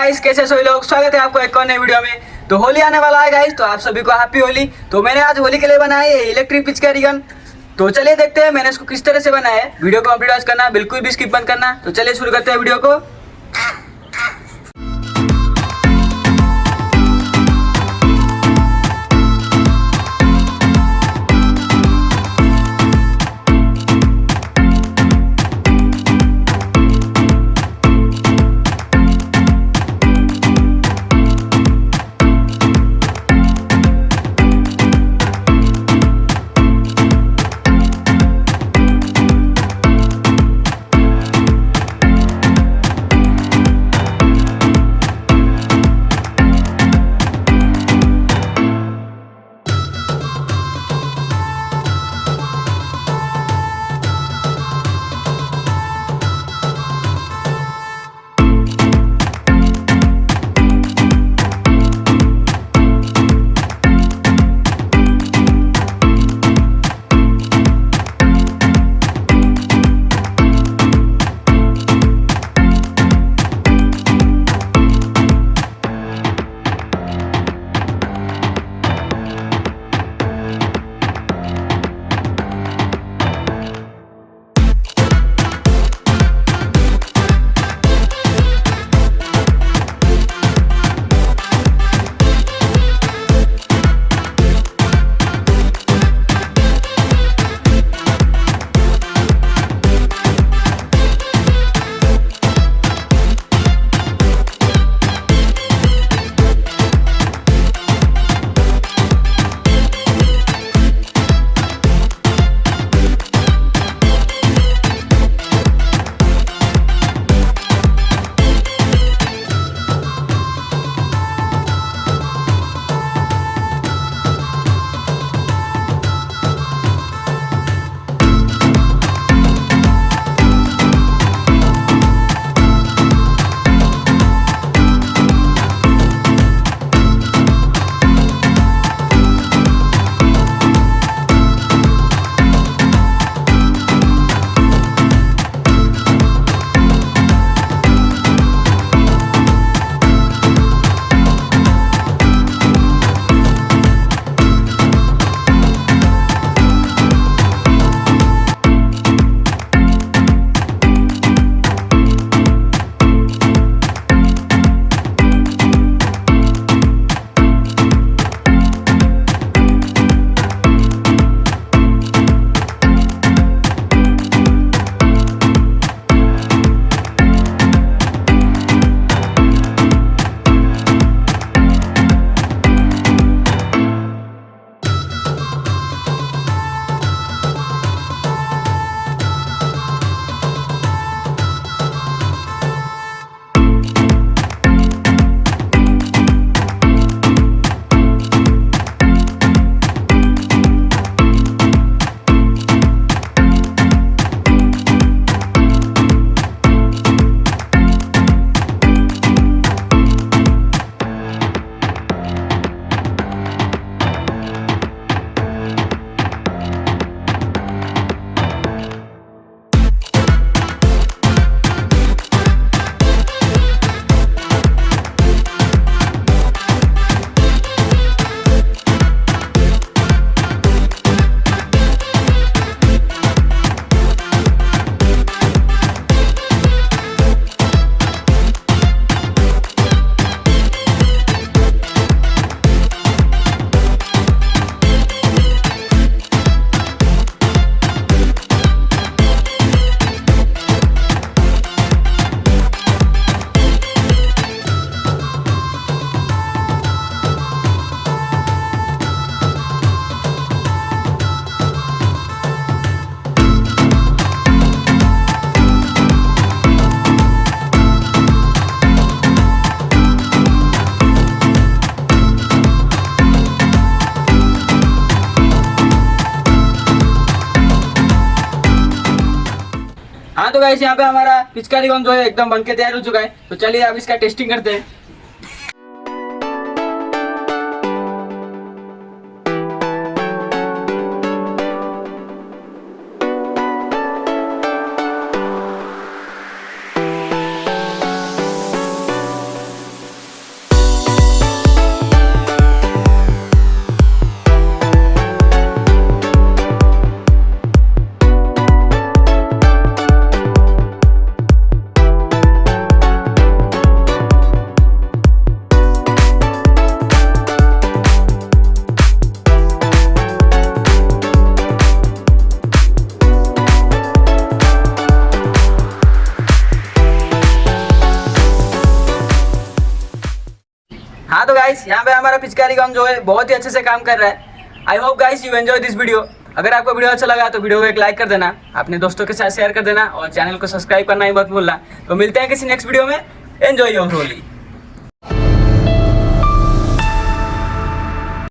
Guys, कैसे सभी लोग, स्वागत है आपको एक और नए वीडियो में। तो होली आने वाला है गाइस, तो आप सभी को हैप्पी होली। तो मैंने आज होली के लिए बनाया है इलेक्ट्रिक पिचकारी गन। तो चलिए देखते हैं मैंने इसको किस तरह से बनाया है। वीडियो को कंप्लीट करना, बिल्कुल भी स्किप मत करना। तो चलिए शुरू करते हैं वीडियो को। हाँ तो गाइस, यहाँ पे हमारा पिचकारी गन जो है एकदम बनके तैयार हो चुका है। तो चलिए अब इसका टेस्टिंग करते हैं। यहाँ पे हमारा पिचकारी गन जो है बहुत ही अच्छे से काम कर रहा है। I hope guys you enjoy this video. अगर आपको वीडियो अच्छा लगा तो वीडियो को एक लाइक कर देना, अपने दोस्तों के साथ शेयर कर देना और चैनल को सब्सक्राइब करना ही मत भूलना। तो मिलते हैं किसी नेक्स्ट वीडियो में। Enjoy your Holi.